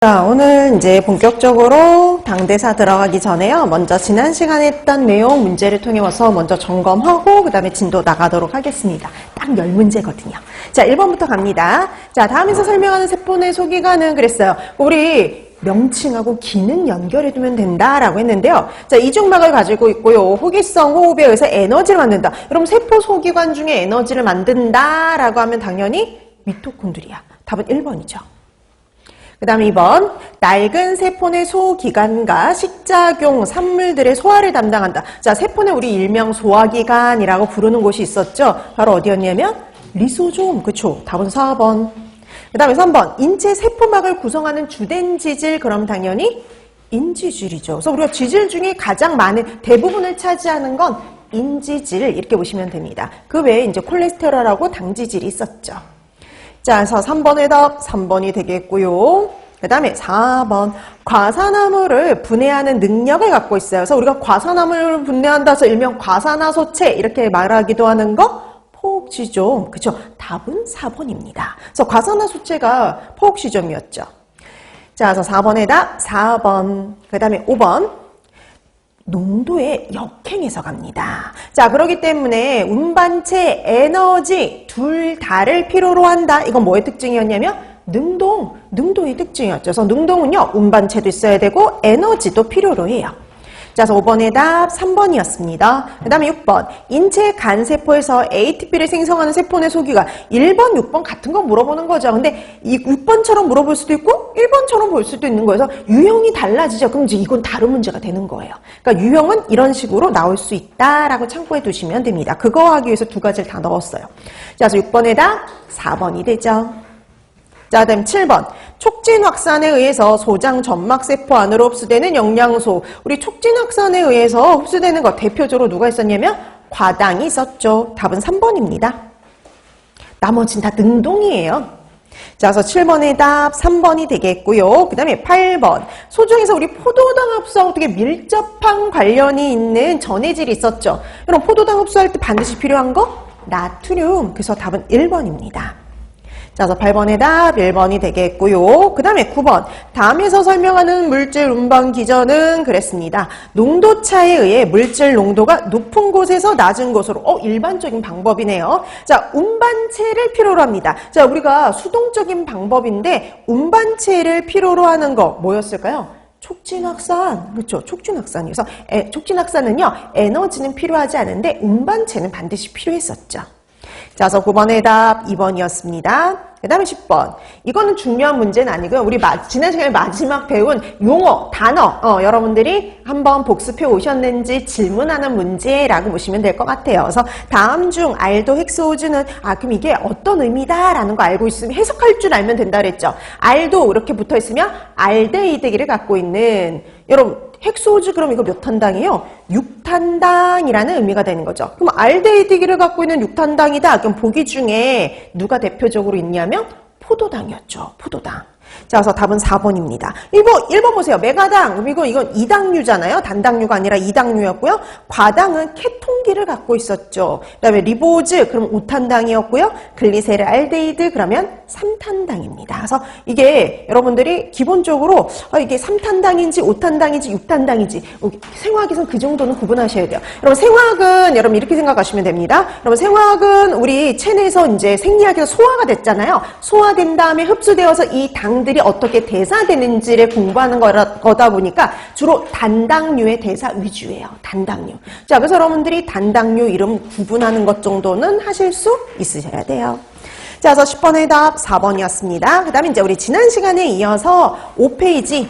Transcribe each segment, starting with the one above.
자, 오늘 이제 본격적으로 당대사 들어가기 전에요. 먼저 지난 시간에 했던 내용 문제를 통해 와서 먼저 점검하고 그 다음에 진도 나가도록 하겠습니다. 딱 10문제거든요. 자, 1번부터 갑니다. 자, 다음에서 설명하는 세포의 소기관은 그랬어요. 우리 명칭하고 기능 연결해두면 된다라고 했는데요. 자, 이중막을 가지고 있고요. 호기성, 호흡에 의해서 에너지를 만든다. 그럼 세포 소기관 중에 에너지를 만든다라고 하면 당연히 미토콘드리아. 답은 1번이죠. 그 다음에 2번, 낡은 세포의 소기관과 식작용 산물들의 소화를 담당한다. 자, 세포는 우리 일명 소화기관이라고 부르는 곳이 있었죠. 바로 어디였냐면 리소솜. 그쵸? 답은 4번. 그 다음에 3번, 인체 세포막을 구성하는 주된 지질. 그럼 당연히 인지질이죠. 그래서 우리가 지질 중에 가장 많은 대부분을 차지하는 건 인지질 이렇게 보시면 됩니다. 그 외에 이제 콜레스테롤하고 당지질이 있었죠. 자, 그래서 3번의 답 3번이 되겠고요. 그 다음에 4번, 과산화물을 분해하는 능력을 갖고 있어요. 그래서 우리가 과산화물을 분해한다 해서 일명 과산화소체 이렇게 말하기도 하는 거 포옥시좀. 그쵸? 답은 4번입니다. 그래서 과산화소체가 포옥시좀이었죠. 자, 그래서 4번의 답 4번. 그 다음에 5번. 농도의 역행에서 갑니다. 자, 그렇기 때문에 운반체, 에너지 둘 다를 필요로 한다. 이건 뭐의 특징이었냐면 능동의 특징이었죠. 그래서 능동은요, 운반체도 있어야 되고 에너지도 필요로 해요. 자, 그래서 5번의 답 3번이었습니다. 그 다음에 6번, 인체 간세포에서 ATP를 생성하는 세포의 소기관. 1번, 6번 같은 거 물어보는 거죠. 근데 이 6번처럼 물어볼 수도 있고 1번처럼 볼 수도 있는 거여서 유형이 달라지죠. 그럼 이제 이건 다른 문제가 되는 거예요. 그러니까 유형은 이런 식으로 나올 수 있다라고 참고해 두시면 됩니다. 그거 하기 위해서 두 가지를 다 넣었어요. 자, 그래서 6번의 답 4번이 되죠. 자, 다음 7번. 촉진 확산에 의해서 소장 점막세포 안으로 흡수되는 영양소. 우리 촉진 확산에 의해서 흡수되는 것 대표적으로 누가 있었냐면 과당이 있었죠. 답은 3번입니다. 나머지는 다 능동이에요. 자, 그래서 7번의 답 3번이 되겠고요. 그 다음에 8번. 소중에서 우리 포도당 흡수하고 되게 밀접한 관련이 있는 전해질이 있었죠. 그럼 포도당 흡수할 때 반드시 필요한 거? 나트륨. 그래서 답은 1번입니다. 자, 그래서 8번의 답 1번이 되겠고요. 그 다음에 9번. 다음에서 설명하는 물질 운반 기전은 그랬습니다. 농도차에 의해 물질 농도가 높은 곳에서 낮은 곳으로. 일반적인 방법이네요. 자, 운반체를 필요로 합니다. 자, 우리가 수동적인 방법인데 운반체를 필요로 하는 거 뭐였을까요? 촉진확산. 그렇죠. 촉진확산이. 그래서 촉진확산은요, 에너지는 필요하지 않은데 운반체는 반드시 필요했었죠. 자, 그래서 9번의 답 2번이었습니다. 그 다음에 10번. 이거는 중요한 문제는 아니고요. 우리 지난 시간에 마지막 배운 용어, 단어, 여러분들이 한번 복습해 오셨는지 질문하는 문제라고 보시면 될 것 같아요. 그래서 다음 중 알도 헥소우즈는, 그럼 이게 어떤 의미다라는 거 알고 있으면 해석할 줄 알면 된다 그랬죠. 알도 이렇게 붙어 있으면 알데히드기를 갖고 있는, 여러분, 헥소우즈 그럼 이거 몇 탄당이에요? 6탄당이라는 의미가 되는 거죠. 그럼 알데히드기를 갖고 있는 6탄당이다. 그럼 보기 중에 누가 대표적으로 있냐면 포도당이었죠. 포도당. 자, 그래서 답은 4번입니다. 1번 보세요. 메가당. 그럼 이건 2당류잖아요. 단당류가 아니라 2당류였고요. 과당은 케톤기를 갖고 있었죠. 그 다음에 리보즈, 그럼 5탄당이었고요. 글리세르 알데히드, 그러면 3탄당입니다. 그래서 이게 여러분들이 기본적으로 이게 3탄당인지 5탄당인지 6탄당인지 생화학에서는 그 정도는 구분하셔야 돼요. 여러분 생화학은 여러분 이렇게 생각하시면 됩니다. 여러분 생화학은 우리 체내에서 이제 생리학에서 소화가 됐잖아요. 소화된 다음에 흡수되어서 이 당들이 어떻게 대사되는지를 공부하는 거다 보니까 주로 단당류의 대사 위주예요. 단당류. 자, 그래서 여러분들이 단당류 이름 구분하는 것 정도는 하실 수 있으셔야 돼요. 자, 그래서 10번의 답 4번이었습니다. 그 다음에 이제 우리 지난 시간에 이어서 5페이지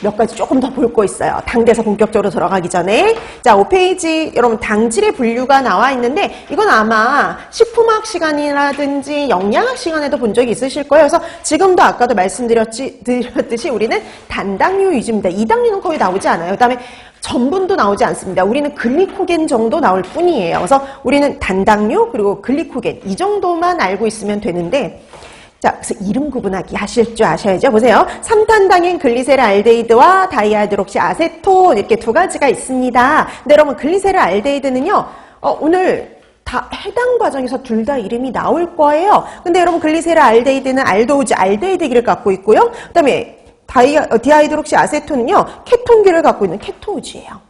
몇 가지 조금 더 볼 거 있어요. 당대사 본격적으로 들어가기 전에. 자, 5페이지 여러분 당질의 분류가 나와 있는데 이건 아마 식품학 시간이라든지 영양학 시간에도 본 적이 있으실 거예요. 그래서 지금도 아까도 말씀드렸듯이 우리는 단당류 위주입니다. 2당류는 거의 나오지 않아요. 그 다음에 전분도 나오지 않습니다. 우리는 글리코겐 정도 나올 뿐이에요. 그래서 우리는 단당류 그리고 글리코겐 이 정도만 알고 있으면 되는데 자, 그래서 이름 구분하기 하실 줄 아셔야죠. 보세요. 3탄당인 글리세르 알데히드와 다이하이드록시 아세톤 이렇게 두 가지가 있습니다. 근데 여러분 글리세르 알데히드는요. 오늘 다 해당 과정에서 둘 다 이름이 나올 거예요. 근데 여러분 글리세라 알데히드는 알도우즈, 알데히드기를 갖고 있고요. 그 다음에 디하이드록시 아세톤은요, 케톤기를 갖고 있는 케토우즈예요.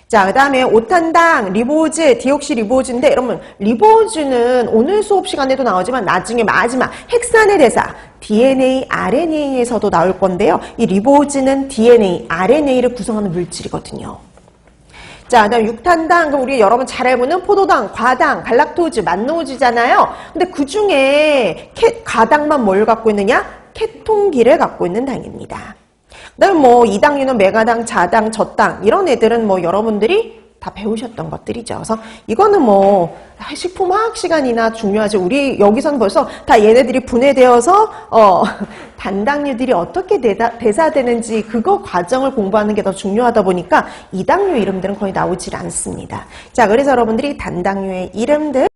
자, 그 다음에 오탄당, 리보즈, 디옥시 리보즈인데, 여러분, 리보즈는 오늘 수업 시간에도 나오지만 나중에 마지막 헥산의 대사, DNA, RNA에서도 나올 건데요. 이 리보즈는 DNA, RNA를 구성하는 물질이거든요. 자, 그 다음 6탄당, 그럼 우리 여러분 잘 알고는 포도당, 과당, 갈락토즈, 만노즈잖아요. 근데 그 중에 과당만 뭘 갖고 있느냐? 케톤기를 갖고 있는 당입니다. 그 다음에 뭐 이당류는 메가당, 자당, 젖당 이런 애들은 뭐 여러분들이 다 배우셨던 것들이죠. 그래서 이거는 뭐 식품화학 시간이나 중요하지. 우리 여기서는 벌써 다 얘네들이 분해되어서 단당류들이 어떻게 대사되는지 그거 과정을 공부하는 게 더 중요하다 보니까 이당류 이름들은 거의 나오질 않습니다. 자, 그래서 여러분들이 단당류의 이름들